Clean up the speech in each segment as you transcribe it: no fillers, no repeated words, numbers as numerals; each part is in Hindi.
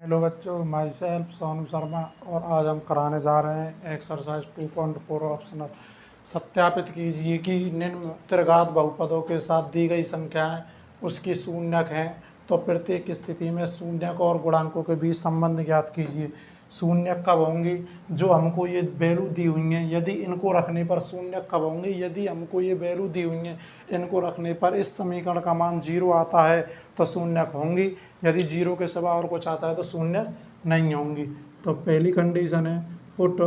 हेलो बच्चों, माई सेल्फ सोनू शर्मा और आज हम कराने जा रहे हैं एक्सरसाइज 2.4 ऑप्शनल। सत्यापित कीजिए कि निम्न त्रिघात बहुपदों के साथ दी गई संख्याएं उसकी शून्यक हैं, तो प्रत्येक स्थिति में शून्यक और गुणांकों के बीच संबंध ज्ञात कीजिए। शून्यक कब होंगी? जो हमको ये वैल्यू दी हुई हैं, यदि इनको रखने पर शून्यक कब होंगी? यदि हमको ये वैल्यू दी हुई हैं, इनको रखने पर इस समीकरण का मान 0 आता है तो शून्यक होंगी। यदि 0 के सिवा और कुछ आता है तो शून्यक नहीं होंगी। तो पहली कंडीशन है पुट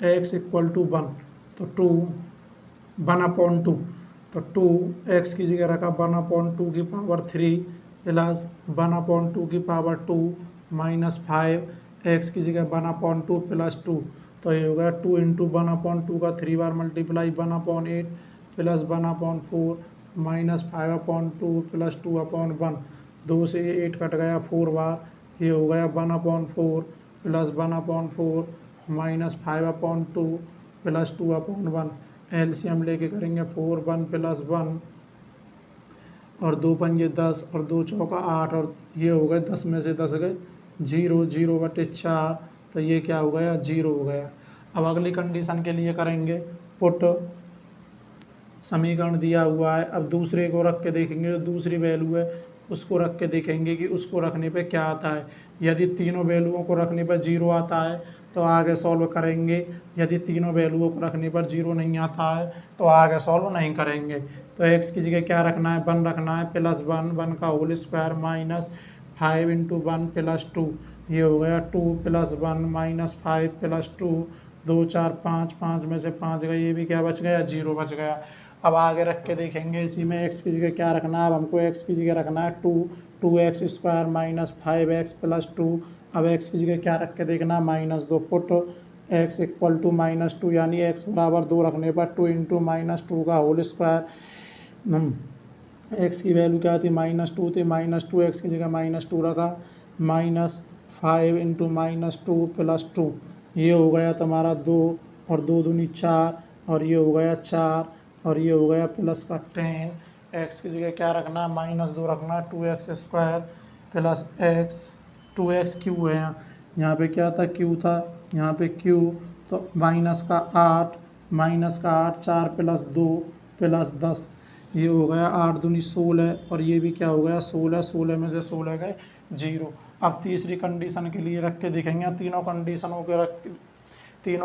x इक्वल टू 1, तो 1/2, तो 2 x की जगह रखा 1/2 की पावर 3 प्लस 1/2 की पावर 2 माइनस 5 x की जगह 1/2 प्लस 2, तो ये हो गया 2 इंटू 1/2 का 3 बार मल्टीप्लाई 1/8 प्लस 1/4 माइनस 5/2 प्लस 2/1। 2 से 8 कट गया 4 बार, ये हो गया 1/4 प्लस 1/4 माइनस 5/2 प्लस 2/1। एलसीएम लेके करेंगे 4 1 प्लस 1 और 2 पंजे 10 और 2 चौका 8, और ये हो गए 10 में से 10 गए 0, 0/4, तो ये क्या हो गया? 0 हो गया। अब अगली कंडीशन के लिए करेंगे पुट, समीकरण दिया हुआ है, अब दूसरे को रख के देखेंगे, जो दूसरी वैल्यू है उसको रख के देखेंगे कि उसको रखने पे क्या आता है। यदि तीनों वैल्यूओं को रखने पर 0 आता है तो आगे सॉल्व करेंगे। यदि तीनों वैल्यूओं को रखने पर 0 नहीं आता है तो आगे सॉल्व नहीं करेंगे। तो x की जगह क्या रखना है? 1 रखना है, प्लस 1 का whole square minus 5 into 1 plus 2, ये हो गया 2 प्लस 1 माइनस 5 प्लस 2, 2 4 5, 5 में से 5 गए, ये भी क्या बच गया? 0 बच गया। अब आगे रख के देखेंगे, इसी में x की जगह क्या रखना है? अब हमको x की जगह रखना है 2x square minus 5x plus 2। अब x की जगह क्या रख के देखना? -2। पुट x इक्वल टू -2, यानी x बराबर 2 रखने पर 2 इंटू -2 का होल स्क्वायर। x की वैल्यू क्या थी? -2 थी, -2 x की जगह -2 रखा, -5 इंटू -2 प्लस 2, ये हो गया तुम्हारा 2 और 2 दूनी 4, और ये हो गया 4, और ये हो गया प्लस का 10। x की जगह क्या रखना है? -2 रखना है, 2x square plus x, 2x Q है, यहाँ पे क्या था? q था, यहाँ पे q, तो -8, 4 प्लस 2 प्लस 10, ये हो गया 8 दूनी 16, और ये भी क्या हो गया? 16, 16 में से 16 गए 0। अब तीसरी कंडीशन के लिए रख के देखेंगे। तीनों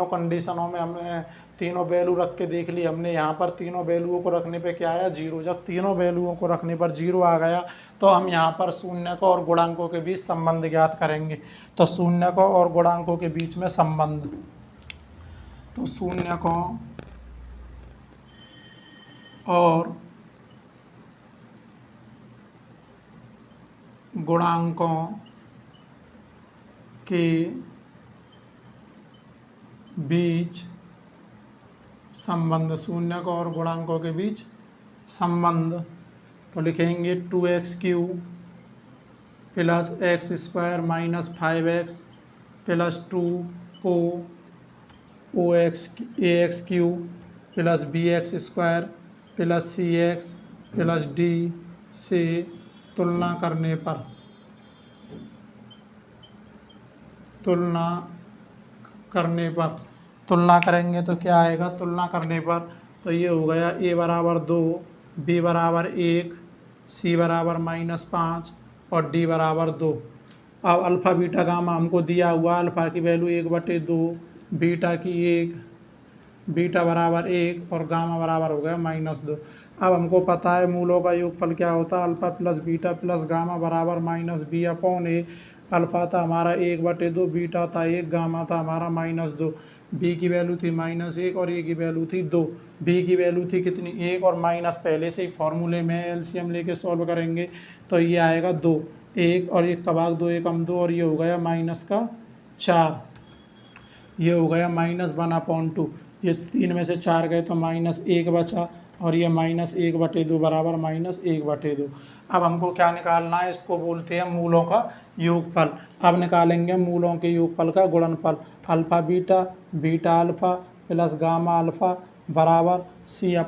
कंडीशनों में हमने तीनों वैल्यू रख के देख ली हमने। यहाँ पर तीनों वैल्यूओं को रखने पे क्या आया? 0। जब तीनों वैल्यूओं को रखने पर 0 आ गया तो हम यहाँ पर शून्यकों और गुणांकों के बीच संबंध ज्ञात करेंगे। तो शून्यकों और गुणांकों के बीच में संबंध, तो शून्यकों और गुणांकों के बीच संबंध, शून्यकों और गुणांकों के बीच संबंध, तो लिखेंगे 2x³ plus x square minus 5x plus 2 को ax³ plus bx square plus cx plus d से तुलना करने पर तुलना करेंगे तो क्या आएगा? तुलना करने पर तो ये हो गया a बराबर 2, b बराबर 1, c बराबर -5 और d बराबर 2। अब अल्फ़ा बीटा गामा हमको दिया हुआ, अल्फ़ा की वैल्यू 1/2, बीटा की 1, बीटा बराबर 1 और गामा बराबर हो गया -2। अब हमको पता है मूलों का योगफल क्या होता है? Alpha plus beta plus gamma बराबर -b/a। अल्फ़ा था हमारा 1/2, बीटा था 1, गामा था हमारा -2। b की वैल्यू थी -1 और a की वैल्यू थी 2। b की वैल्यू थी कितनी? 1 और माइनस पहले से ही फॉर्मूले में एलसीएम लेके सॉल्व करेंगे तो ये आएगा 2। 1 और 1 का भाग 2, 1 कम 2, और ये हो गया -4, ये हो गया -1/2। ये 3 में से 4 गए तो -1 बचा, और ये -1/2 बराबर -1/2। अब हमको क्या निकालना है? इसको बोलते हैं मूलों का योगफल। अब निकालेंगे मूलों के योगफल का गुणनफल। Alpha beta, beta alpha plus gamma alpha बराबर c/a।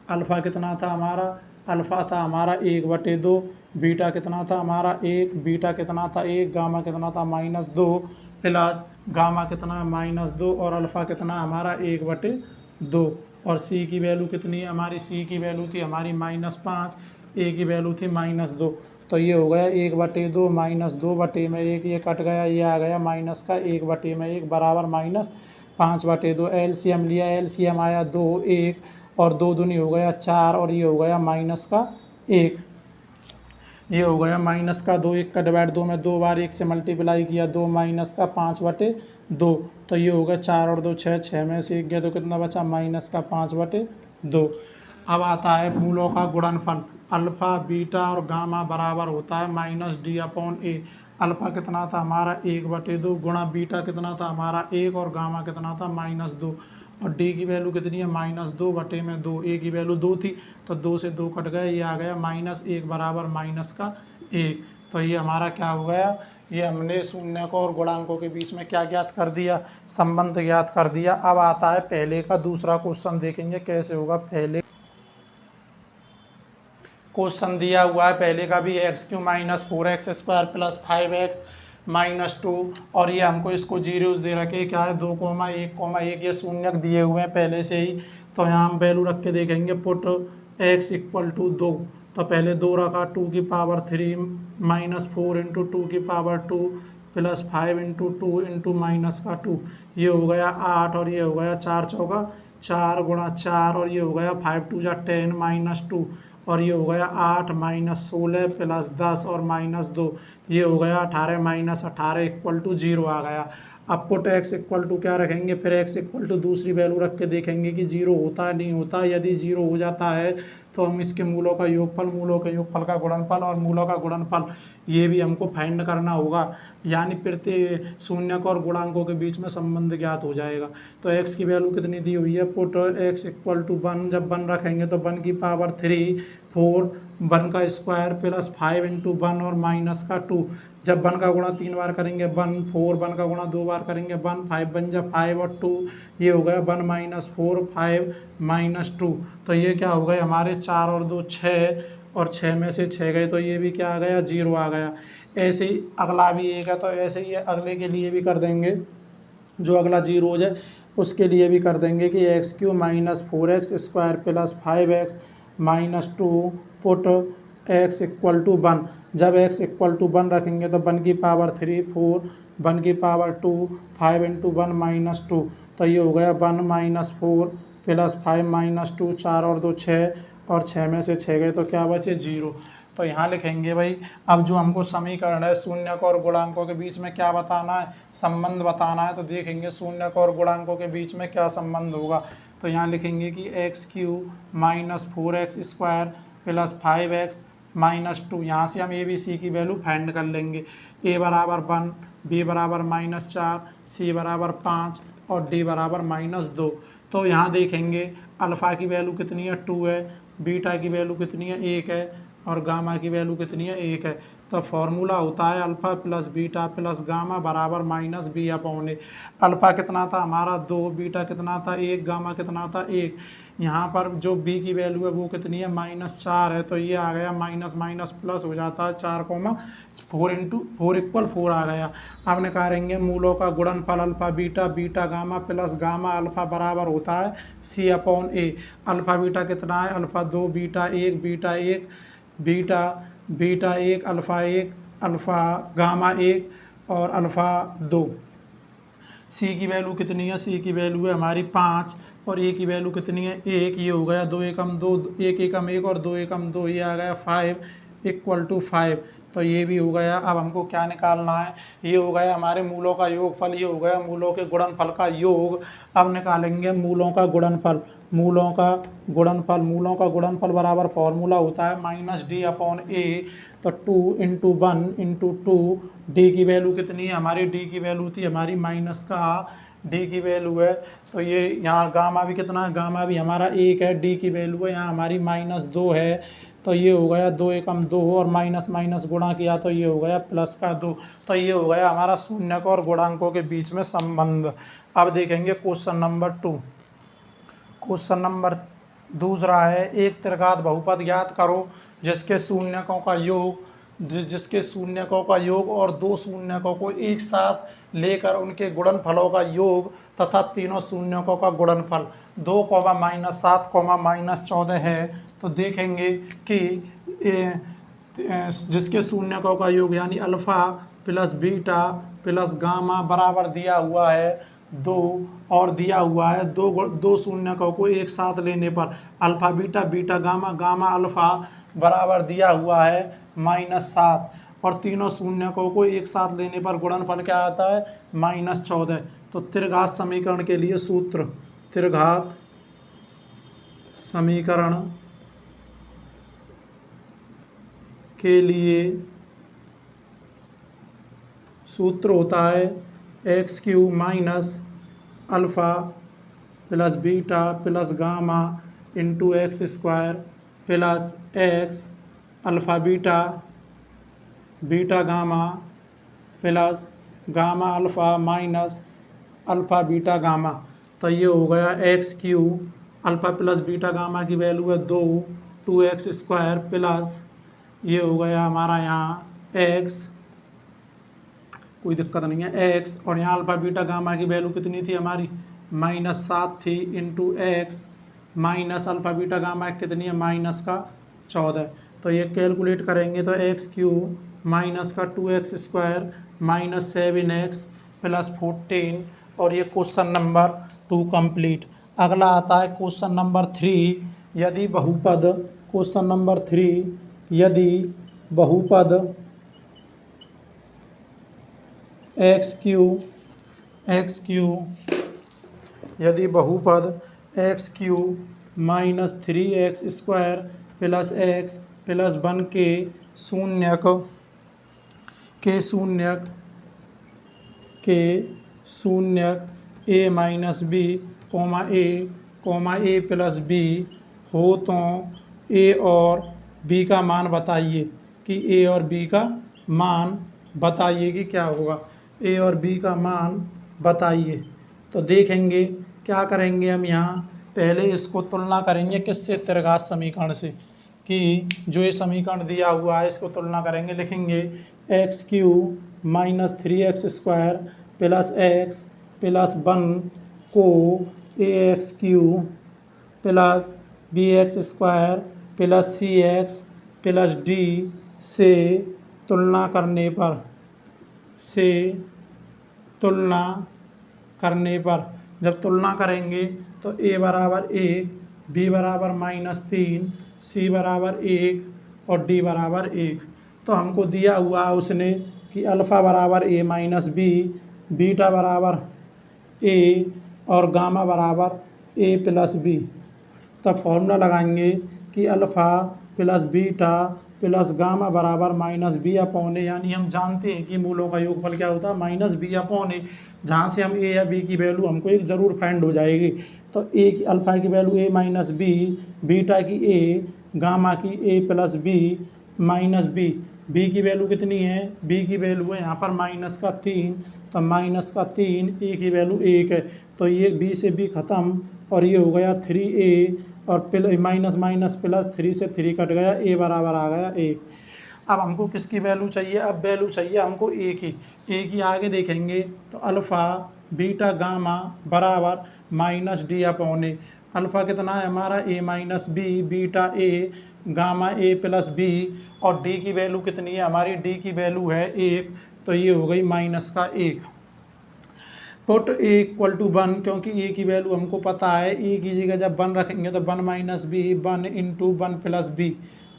अल्फ़ा कितना था हमारा? अल्फ़ा था हमारा 1/2, बीटा कितना था हमारा 1, बीटा कितना था 1, गामा कितना था -2 प्लस गामा कितना -2 और अल्फ़ा कितना हमारा 1/2 और सी की वैल्यू कितनी है हमारी, सी की वैल्यू थी हमारी -5, ए की वैल्यू थी -2। तो ये हो गया 1/2 -2/1, ये कट गया, ये आ गया माइनस का 1/1 बराबर -5/2। एलसीएम लिया, एलसीएम आया 2, 1 और 2 दूनी हो गया 4 और ये हो गया -1। ये हो गया -2, 1 का डिवाइड 2 में 2 बार 1 से मल्टीप्लाई किया, 2 -5/2। तो ये हो गया 4 और 2 6, 6 में से 1 गया तो कितना बचा -5/2। अब आता है मूलों का गुणनफल। अल्फ़ा बीटा और गामा बराबर होता है -d/a। अल्फ़ा कितना था हमारा 1/2 गुणा बीटा कितना था हमारा 1 और गामा कितना था -2 और डी की वैल्यू कितनी है -2/2, ए की वैल्यू 2 थी तो 2 से 2 कट गए, ये आ गया -1 बराबर -1। तो ये हमारा क्या हो गया, ये हमने शून्य को और गुणांकों के बीच में क्या ज्ञात कर दिया, संबंध ज्ञात कर दिया। अब आता है पहले का दूसरा क्वेश्चन, देखेंगे कैसे होगा। पहले क्वेश्चन दिया हुआ है पहले का भी, x³ -4x² + 5x-2 और ये हमको इसको जीरोस दे रखे, क्या है 2,1,1 ये शून्यक दिए हुए हैं पहले से ही। तो यहाँ हम वैल्यू रख के देखेंगे, पुट x = 2। तो पहले 2 रखा, 2 की पावर 3 -4 × 2 की पावर 2 + 5 × 2 × -2, ये हो गया 8 और ये हो गया 4 चौका 4 गुणा 4 और ये हो गया 5 2 जा 10 -2 और ये हो गया 8 -16 + 10 और -2, ये हो गया 18 -18 = 0 आ गया। अब पुट x = क्या रखेंगे, फिर x = दूसरी वैल्यू रख के देखेंगे कि 0 होता है नहीं होता। यदि 0 हो जाता है तो हम इसके मूलों का योगफल, मूलों के योगफल का गुणनफल और मूलों का गुणनफल ये भी हमको फाइंड करना होगा, यानी प्रत्येक शून्यक और गुणांकों के बीच में संबंध ज्ञात हो जाएगा। तो x की वैल्यू कितनी दी हुई है, पुट x = 1, जब 1 रखेंगे तो 1 की पावर 3 4 1 का स्क्वायर + 5 × 1 और -2, जब 1 का गुणा 3 बार करेंगे 1 4, 1 का गुणा 2 बार करेंगे 1 5 1 जा 5 और 2, ये हो गया 1 -4 5 -2। तो ये क्या हो गए हमारे 4 और 2 6 और 6 में से 6 गए तो ये भी क्या आ गया 0 आ गया। ऐसे ही अगला भी एक है, तो ऐसे ही अगले के लिए भी कर देंगे, जो अगला 0 हो जाए उसके लिए भी कर देंगे कि x³ -4x² + 5x-2 put x = 1। जब x = 1 रखेंगे तो 1 की पावर 3 4 1 की पावर 2 5 × 1 -2, तो ये हो गया 1 -4 + 5 -2, 4 और 2 6 और 6 में से 6 गए तो क्या बचे 0। तो यहाँ लिखेंगे भाई, अब जो हमको समीकरण है शून्यक और गुणांकों के बीच में क्या बताना है, संबंध बताना है। तो देखेंगे शून्यक और गुणांकों के बीच में क्या संबंध होगा। तो यहाँ लिखेंगे कि x³ -4x² + 5x-2, यहाँ से हम a b c की वैल्यू फाइंड कर लेंगे। a = 1, b = -4, c = 5 और d = -2। तो यहाँ देखेंगे अल्फ़ा की वैल्यू कितनी है 2 है, बीटा की वैल्यू कितनी है 1 है और गामा की वैल्यू कितनी है 1 है। तो फार्मूला होता है अल्फ़ा + बीटा + गामा बराबर -b/a। अल्फ़ा कितना था हमारा 2, बीटा कितना था 1, गामा कितना था 1। यहाँ पर जो b की वैल्यू है वो कितनी है -4 है, तो ये आ गया माइनस माइनस प्लस हो जाता है 4, 4 × 4 = 4 आ गया। अब निकालेंगे मूलों का गुणनफल alpha beta, beta gamma plus gamma alpha बराबर होता है c/a। अल्फ़ा बीटा कितना है, alpha 2, beta 1, beta 1 beta 1 alpha 1 alpha gamma 1 और अल्फ़ा 2। सी की वैल्यू कितनी है, सी की वैल्यू है हमारी 5 और ए की वैल्यू कितनी है 1, ये हो गया 2 एकम 2 1 एकम 1 और 2 एकम 2, ये आ गया 5 = 5। तो ये भी हो गया। अब हमको क्या निकालना है, ये हो गया हमारे मूलों का योगफल, ये हो गया मूलों के गुणनफल का योग। अब निकालेंगे मूलों का गुणनफल, मूलों का गुणनफल बराबर फॉर्मूला होता है -d/a। तो 2 × 1 × 2, डी की वैल्यू कितनी है हमारी, डी की वैल्यू थी हमारी डी की वैल्यू है। तो ये यहाँ गामा भी कितना है, गामा भी हमारा 1 है, डी की वैल्यू है यहाँ हमारी -2 है। तो ये हो गया 2 एकम 2 और माइनस माइनस गुणा किया तो ये हो गया +2। तो ये हो गया हमारा शून्यक और गुणांकों के बीच में संबंध। अब देखेंगे क्वेश्चन नंबर 2। क्वेश्चन नंबर दूसरा है, एक त्रिघात बहुपद ज्ञात करो जिसके शून्यकों का योग और दो शून्यकों को एक साथ लेकर उनके गुणनफलों का योग तथा तीनों शून्यकों का गुणनफल 2, -7, -14 है। तो देखेंगे कि जिसके शून्यकों का योग यानी alpha plus beta plus gamma बराबर दिया हुआ है 2 और दिया हुआ है दो शून्यकों को एक साथ लेने पर alpha beta beta gamma gamma alpha बराबर दिया हुआ है -7 और तीनों शून्यकों को एक साथ लेने पर गुणनफल क्या आता है -14। तो त्रिघात समीकरण के लिए सूत्र, त्रिघात समीकरण के लिए सूत्र होता है x³ minus alpha plus beta plus gamma into x² plus x alpha beta beta gamma plus gamma alpha minus alpha beta gamma. तो ये हो गया x³ alpha plus beta gamma की वैल्यू है 2x² प्लस ये हो गया हमारा यहाँ x, कोई दिक्कत नहीं है x, और यहाँ अल्फ़ा बीटा गामा की वैल्यू कितनी थी हमारी -7 थी into x minus alpha beta gamma कितनी है -14। तो ये कैलकुलेट करेंगे तो x³ माइनस का 2x² माइनस 7x प्लस 14 और ये क्वेश्चन नंबर 2 कंप्लीट। अगला आता है क्वेश्चन नंबर 3, यदि बहुपद, क्वेश्चन नंबर 3, यदि बहुपद यदि बहुपद x³ minus 3x² plus x plus 1 के शून्यक a minus b a plus b हो तो a और b का मान बताइए कि a और b का मान बताइए कि क्या होगा। a और b का मान बताइए। तो देखेंगे क्या करेंगे हम यहाँ पहले इसको तुलना करेंगे किससे, त्रिघात समीकरण से, कि जो ये समीकरण दिया हुआ है इसको तुलना करेंगे। लिखेंगे x³ minus 3x² plus x plus 1 को ax³ plus bx² plus cx plus d से तुलना करने पर जब तुलना करेंगे तो a बराबर 1, b बराबर -3, c बराबर 1 और d बराबर 1। तो हमको दिया हुआ उसने कि अल्फ़ा बराबर a माइनस b, बीटा बराबर a और गामा बराबर a प्लस b। तब फॉर्मूला लगाएंगे कि alpha plus beta plus gamma बराबर -b/a, यानी हम जानते हैं कि मूलों का योगफल क्या होता है -b/a, जहाँ से हम a या b की वैल्यू हमको एक ज़रूर फाइंड हो जाएगी। तो a की अल्फ़ा की value a minus b, beta की a, गामा की a plus b minus b, b की वैल्यू कितनी है, b की वैल्यू है यहाँ पर -3, तो -3, a की वैल्यू 1 है। तो ये b से b ख़त्म और ये हो गया 3a और माइनस माइनस प्लस 3 से 3 कट गया, a बराबर आ गया 1। अब हमको किसकी वैल्यू चाहिए, अब वैल्यू चाहिए हमको a की आगे देखेंगे तो अल्फ़ा बीटा गामा बराबर -d/a। अल्फ़ा कितना है हमारा a minus b, beta a, gamma a plus b और d की वैल्यू कितनी है हमारी, d की वैल्यू है 1। तो ये हो गई -1। पुट a इक्वल टू 1, क्योंकि a की वैल्यू हमको पता है, a की जगह जब 1 रखेंगे तो 1 minus b, 1 into 1 plus b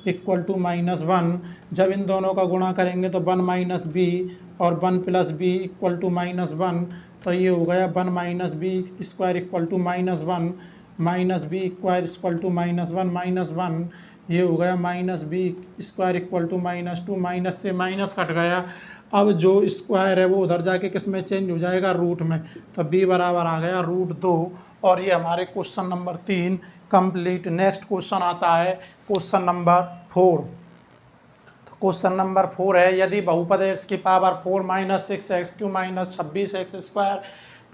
equal to -1। जब इन दोनों का गुणा करेंगे तो 1 माइनस b और 1 प्लस b इक्वल टू -1। तो ये हो गया 1 minus b square equal to -1, minus b square equal to -1, ये हो गया -b square equal to -2, minus से माइनस कट गया। अब जो स्क्वायर है वो उधर जाके किस में चेंज हो जाएगा, रूट में। तो b बराबर आ गया √2 और ये हमारे question number 3 complete. Next question आता है क्वेश्चन नंबर 4। तो क्वेश्चन नंबर 4 है, यदि बहुपद x की power 4 - 6x³ - 26x²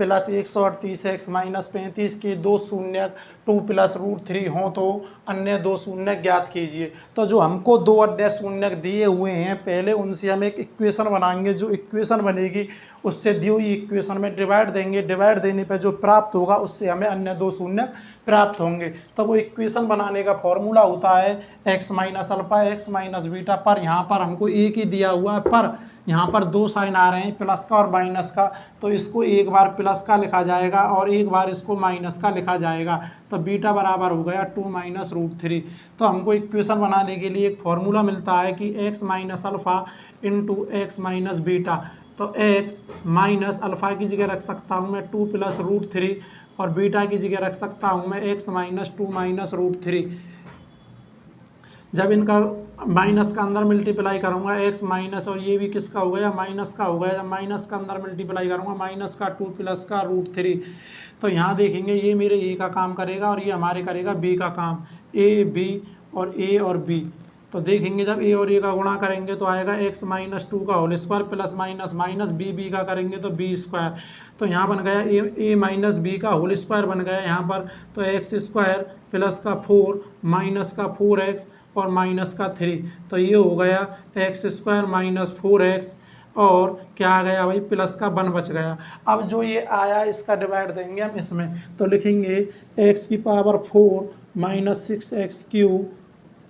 plus 138x minus 35 के दो शून्य 2 प्लस √3 हों तो अन्य दो शून्य ज्ञात कीजिए। तो जो हमको दो अन्य शून्य दिए हुए हैं पहले उनसे हम एक इक्वेशन बनाएंगे, जो इक्वेशन बनेगी उससे दी हुई इक्वेशन में डिवाइड देंगे, डिवाइड देने पर जो प्राप्त होगा उससे हमें अन्य दो शून्य प्राप्त होंगे। तो वो इक्वेशन बनाने का फॉर्मूला होता है x minus alpha x minus beta. पर यहाँ पर हमको एक ही दिया हुआ है, पर यहाँ पर दो साइन आ रहे हैं प्लस का और माइनस का, तो इसको एक बार प्लस का लिखा जाएगा और एक बार इसको माइनस का लिखा जाएगा। तो बीटा बराबर हो गया 2 माइनस √3। तो हमको इक्वेशन बनाने के लिए एक फॉर्मूला मिलता है कि x minus alpha into x minus beta. तो x माइनस अल्फा की जगह रख सकता हूँ मैं 2 प्लस √3 और बीटा की जगह रख सकता हूँ मैं x माइनस 2 माइनस √3। जब इनका माइनस का अंदर मल्टीप्लाई करूंगा x माइनस, और ये भी किसका हो गया माइनस का हो गया, जब माइनस का अंदर मल्टीप्लाई करूंगा माइनस का 2 प्लस का √3। तो यहाँ देखेंगे ये मेरे a का काम करेगा और ये हमारे करेगा b का काम, a और b। तो देखेंगे जब a और a का गुणा करेंगे तो आएगा x माइनस 2 का whole square plus minus minus b का करेंगे तो b स्क्वायर। तो यहाँ बन गया a माइनस b का होल स्क्वायर बन गया यहाँ पर। तो x स्क्वायर प्लस का 4 माइनस का 4x और माइनस का 3। तो ये हो गया एक्स स्क्वायर माइनस 4x और क्या आ गया भाई प्लस का 1 बच गया। अब जो ये आया इसका डिवाइड देंगे हम इसमें, तो लिखेंगे x की power 4 minus 6x³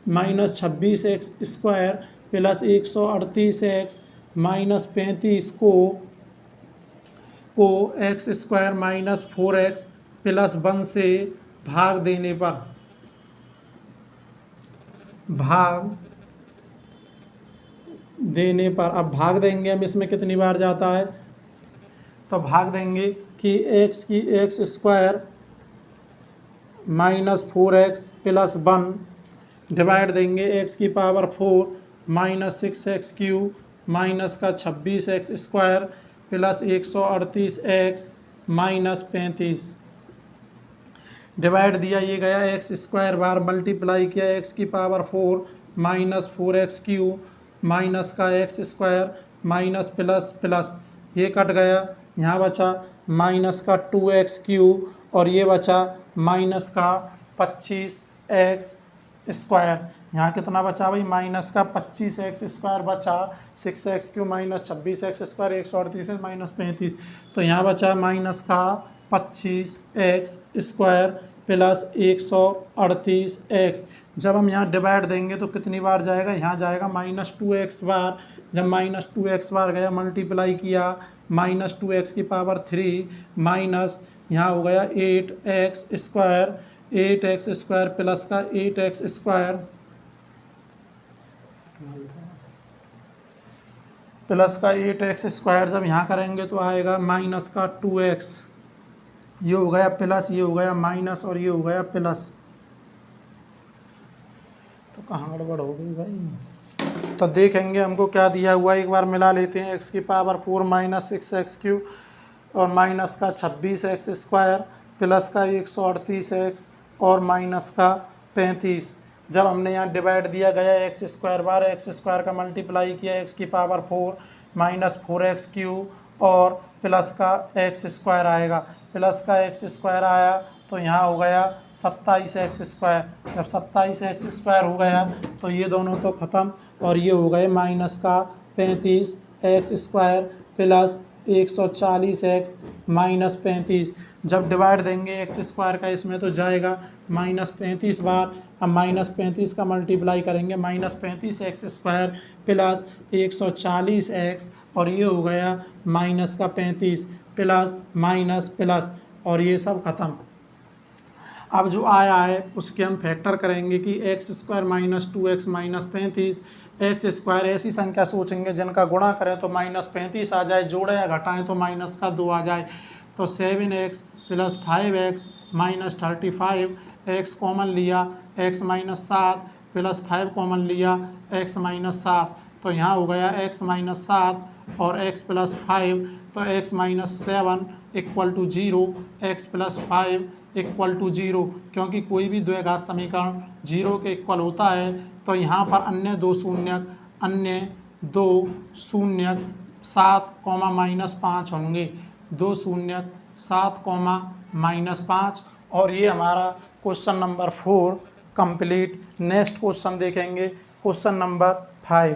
minus 26x square plus 138x minus 35 को x square minus 4x plus 1 से भाग देने पर अब भाग देंगे हम इसमें कितनी बार जाता है, तो भाग देंगे कि x की x square minus 4x plus 1 divide देंगे x की पावर 4 माइनस 6x³ माइनस का 26x square plus 138x minus 35 divide दिया ये गया एक्स स्क्वायर बार मल्टीप्लाई किया x की पावर 4 माइनस 4x³ माइनस का x square minus plus plus ये कट गया, यहाँ बचा माइनस का 2x³ और ये बचा माइनस का 25x स्क्वायर। यहाँ कितना बचा भाई माइनस का 25x स्क्वायर बचा, 6x³ minus 26x square 138 minus 35। तो यहाँ बचा माइनस का 25x स्क्वायर प्लस 138x। जब हम यहाँ डिवाइड देंगे तो कितनी बार जाएगा, यहाँ जाएगा माइनस 2x बार। जब माइनस 2x बार गया मल्टीप्लाई किया माइनस 2x की पावर 3 माइनस यहाँ हो गया 8x स्क्वायर प्लस का 8x स्क्वायर प्लस का 8x स्क्वायर। जब यहाँ करेंगे तो आएगा माइनस का 2x, ये हो गया प्लस, ये हो गया माइनस और ये हो गया प्लस। तो कहाँ गड़बड़ हो गई भाई, तो देखेंगे हमको क्या दिया हुआ है, एक बार मिला लेते हैं। x की पावर 4 माइनस 6x³ और माइनस का 26x स्क्वायर प्लस का 138x और माइनस का 35। जब हमने यहाँ डिवाइड दिया गया x square bar, x square का मल्टीप्लाई किया x की पावर 4 माइनस 4x³ और प्लस का x स्क्वायर आएगा, प्लस का x स्क्वायर आया तो यहाँ हो गया 27x स्क्वायर। जब 27x स्क्वायर हो गया तो ये दोनों तो ख़त्म और ये हो गए माइनस का 35x square plus 140x minus 35। जब डिवाइड देंगे x स्क्वायर का इसमें तो जाएगा माइनस 35 बार। अब माइनस 35 का मल्टीप्लाई करेंगे minus 35x square plus 140x और ये हो गया माइनस का 35 प्लस माइनस प्लस और ये सब ख़त्म। अब जो आया है उसके हम फैक्टर करेंगे कि x square minus 2x minus 35 x square. ऐसी संख्या सोचेंगे जिनका गुणा करें तो माइनस 35 आ जाए, जोड़े या घटाएं तो माइनस का 2 आ जाए। तो 7x plus 5x minus 35, x common लिया x माइनस 7 प्लस 5 कॉमन लिया x माइनस 7। तो यहाँ हो गया x माइनस 7 और x प्लस 5, तो x minus 7 equal to 0, x plus 5 equal to 0। क्योंकि कोई भी द्विघात समीकरण 0 के इक्वल होता है तो यहाँ पर अन्य दो शून्य 7 कॉमा माइनस 5 होंगे, 2 शून्य 7, और ये हमारा question number 4 complete. Next question देखेंगे क्वेश्चन नंबर 5।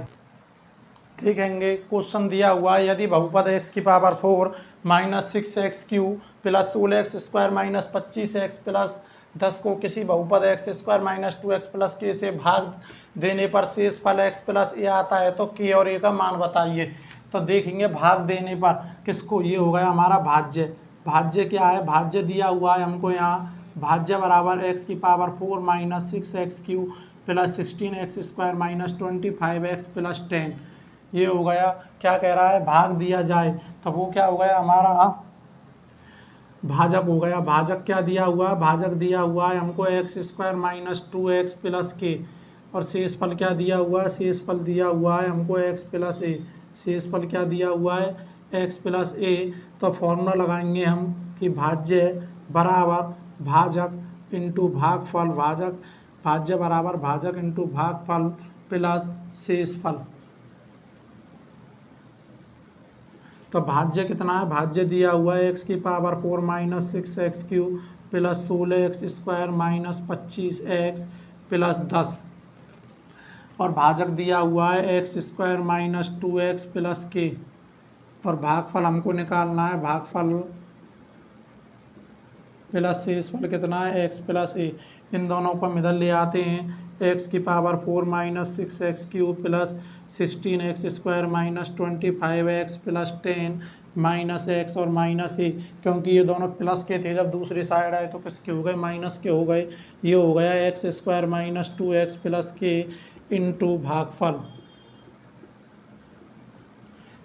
देखेंगे क्वेश्चन दिया हुआ है, यदि बहुपद x की power 4 minus 6x³ plus 16x² minus 25x plus 10 को किसी बहुपद x² minus 2x plus k से भाग देने पर शेष फल x प्लस a आता है तो k और a का मान बताइए। तो देखेंगे भाग देने पर किसको, ये हो गया हमारा भाज्य। भाज्य क्या है, भाज्य दिया हुआ है हमको यहाँ, भाज्य बराबर x की power 4 minus 6x³ plus 16x² minus 25x plus 10। ये हो गया, क्या कह रहा है, भाग दिया जाए तो वो क्या हो गया हमारा भाजक हो गया। भाजक क्या दिया हुआ है, भाजक दिया हुआ है हमको x² minus 2x plus k, और शेषफल क्या दिया हुआ है, शेषफल दिया हुआ है हमको x प्लस a। शेषफल क्या दिया हुआ है, x प्लस a। तो फॉर्मूला लगाएंगे हम कि भाज्य बराबर भाजक इंटू भागफल, भाज्य बराबर भाजक इंटू भागफल प्लस शेषफल। तो भाज्य कितना है, भाज्य दिया हुआ है x की power 4 minus 6x³ plus 16x² minus 25x plus 10, और भाजक दिया हुआ है x² minus 2x plus k, और भागफल हमको निकालना है, भागफल प्लस शेषफल कितना है x प्लस a। इन दोनों को हम इधर ले आते हैं, x की power 4 minus 6x³ plus 16x² minus 25x plus 10 minus x और माइनस a, क्योंकि ये दोनों प्लस के थे, जब दूसरी साइड आए तो किसके हो गए, माइनस के हो गए। ये हो गया x² minus 2x plus k into भागफल।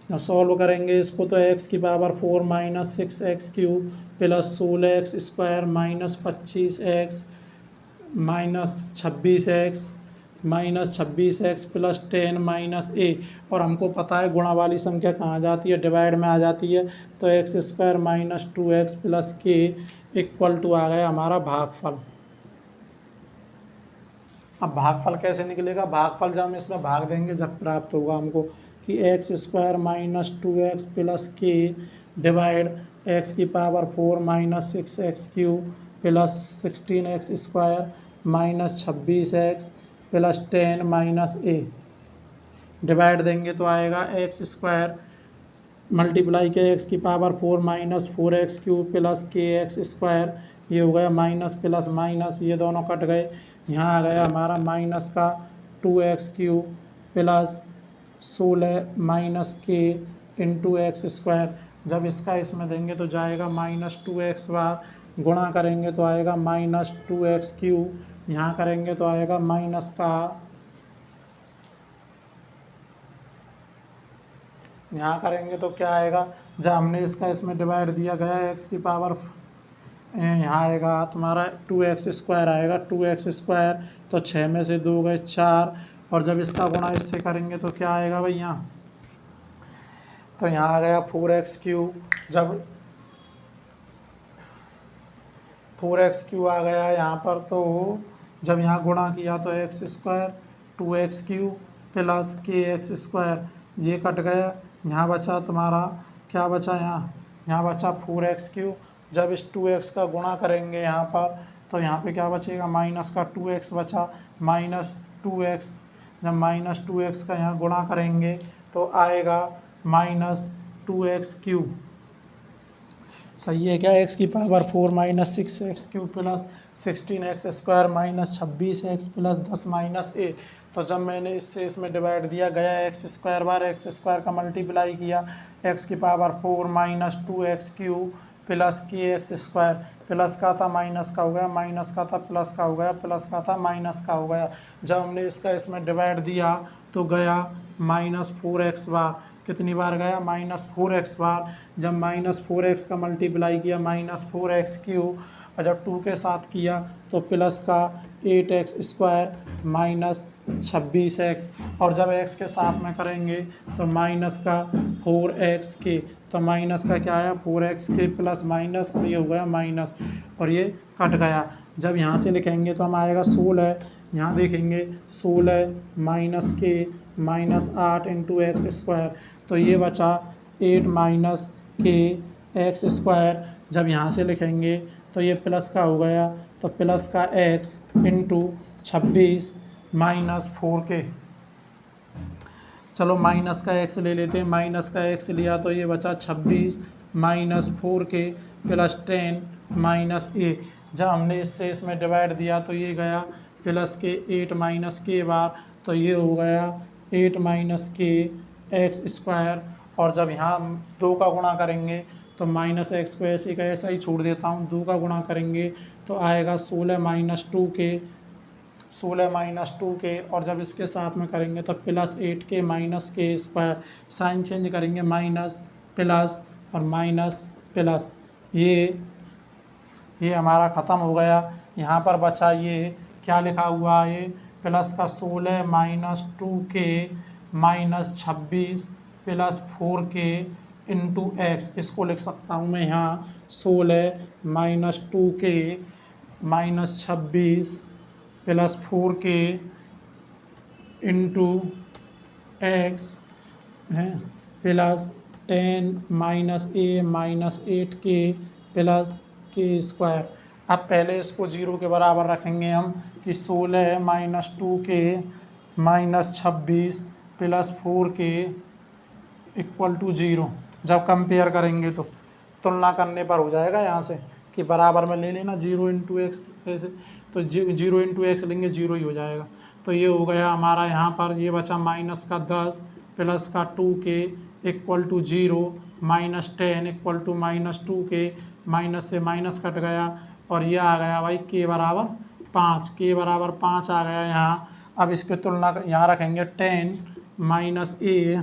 सॉल्व करेंगे इसको तो x की power 4 minus 6x³ plus 16x² minus 25x minus 26x minus 26x plus 10 minus a, और हमको पता है गुणा वाली संख्या कहाँ आ जाती है, डिवाइड में आ जाती है। तो x² minus 2x plus k equal to आ गया हमारा भागफल। अब भागफल कैसे निकलेगा, भागफल जब हम इसमें भाग देंगे जब प्राप्त होगा हमको कि x² minus 2x plus k divide x की power 4 minus 6x³ plus 16x² minus 26x plus 10 minus a, divide देंगे तो आएगा x² मल्टीप्लाई के x की power 4 minus 4x³ plus kx², ये हो गया माइनस प्लस माइनस, ये दोनों कट गए, यहाँ आ गया हमारा माइनस का 2x³ plus 16 minus k into x²। जब इसका इसमें देंगे तो जाएगा माइनस 2x बार, गुणा करेंगे तो आएगा माइनस 2x³, यहाँ करेंगे तो आएगा माइनस का, यहाँ करेंगे तो क्या आएगा, जब हमने इसका इसमें डिवाइड दिया गया x की पावर, यहाँ आएगा तुम्हारा 2x² आएगा, 2x², तो 6 में से 2 गए 4, और जब इसका गुणा इससे करेंगे तो क्या आएगा भैया, तो यहाँ आ गया 4x³, जब 4x³ आ गया यहाँ पर, तो जब यहाँ गुणा किया तो x² 2x³ प्लस kx², ये कट गया, यहाँ बचा तुम्हारा क्या बचा, यहाँ बचा 4x³। जब इस 2x का गुणा करेंगे यहाँ पर तो यहाँ पे क्या बचेगा, माइनस का 2x बचा, माइनस 2x, जब माइनस 2x का यहाँ गुणा करेंगे तो आएगा माइनस 2x³। सही है क्या, x की power 4 minus 6x³ plus 16x² minus 26x plus 10 minus a। तो जब मैंने इससे इसमें डिवाइड दिया गया x² बार x² का मल्टीप्लाई किया, x की power 4 minus 2x³ plus kx², plus का था माइनस का हो गया, माइनस का था प्लस का हो गया, प्लस का था माइनस का हो गया। जब हमने इसका इसमें डिवाइड दिया तो गया माइनस 4x बार, कितनी बार गया, माइनस 4x बार। जब माइनस 4x का मल्टीप्लाई किया माइनस 4x³, और जब 2 के साथ किया तो प्लस का 8x² माइनस 26x, और जब x के साथ में करेंगे तो माइनस का 4x के, तो माइनस का क्या आया 4x के प्लस माइनस, और ये हो गया माइनस, और ये कट गया। जब यहाँ से लिखेंगे तो हम आएगा 16, यहाँ देखेंगे 16 माइनस के माइनस 8 इंटू x², तो ये बचा 8 माइनस के x², जब यहाँ से लिखेंगे तो ये प्लस का हो गया, तो प्लस का x इंटू 26 माइनस 4k। चलो माइनस का x ले लेते हैं, माइनस का x लिया तो ये बचा 26 minus 4k plus 10 minus a। जब हमने इससे इसमें डिवाइड दिया तो ये गया प्लस के 8 माइनस के बार, तो ये हो गया 8 माइनस के एक्स स्क्वायर। और जब यहाँ 2 का गुणा करेंगे तो माइनस एक्स को ऐसे का ऐसा ही छोड़ देता हूँ, 2 का गुणा करेंगे तो आएगा 16 माइनस 2k, 16 माइनस 2k। और जब इसके साथ में करेंगे तो प्लस 8k माइनस के स्क्वायर, साइन चेंज करेंगे माइनस प्लस और माइनस प्लस, ये हमारा ख़त्म हो गया। यहाँ पर बचा ये क्या लिखा हुआ है, प्लस का 16 minus 2k minus 26 plus 4k into x. इसको लिख सकता हूँ मैं यहाँ 16 minus 2k minus 26 plus 4k into x है plus 10 minus a minus 8k plus के स्क्वायर। अब पहले इसको 0 के बराबर रखेंगे हम कि 16 minus 2k minus 26 plus 4k equal to 0। जब कंपेयर करेंगे तो तुलना करने पर हो जाएगा यहाँ से कि बराबर में ले लेना 0 इंटू एक्स, ऐसे तो 0 इंटू एक्स लेंगे 0 ही हो जाएगा। तो ये हो गया हमारा, यहाँ पर ये बचा माइनस का 10 प्लस का 2k equal to 0 minus 10 equal to minus 2k, minus से माइनस कट गया और ये आ गया भाई k बराबर 5, k बराबर 5 आ गया यहाँ। अब इसके तुलना यहाँ रखेंगे 10 minus a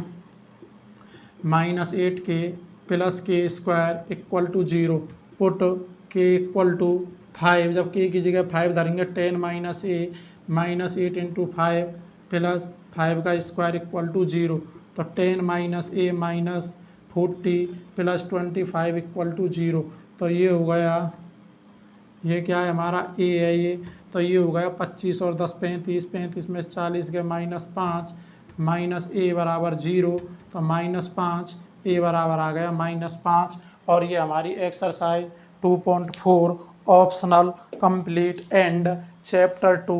minus 8k plus के square equal to 0, put k equal to 5, जब k की जगह 5 धरेंगे 10 minus a minus 8 into 5 plus 5 का स्क्वायर इक्वल टू 0, तो 10 minus a minus 40 plus 25 equal to 0। तो ये हो गया, ये क्या है हमारा a है ये, तो ये हो गया 25 और 10 35, 35 में 40 के माइनस 5 माइनस a बराबर 0, तो माइनस 5 a बराबर आ गया माइनस 5। और ये हमारी exercise 2.4 optional complete and chapter 2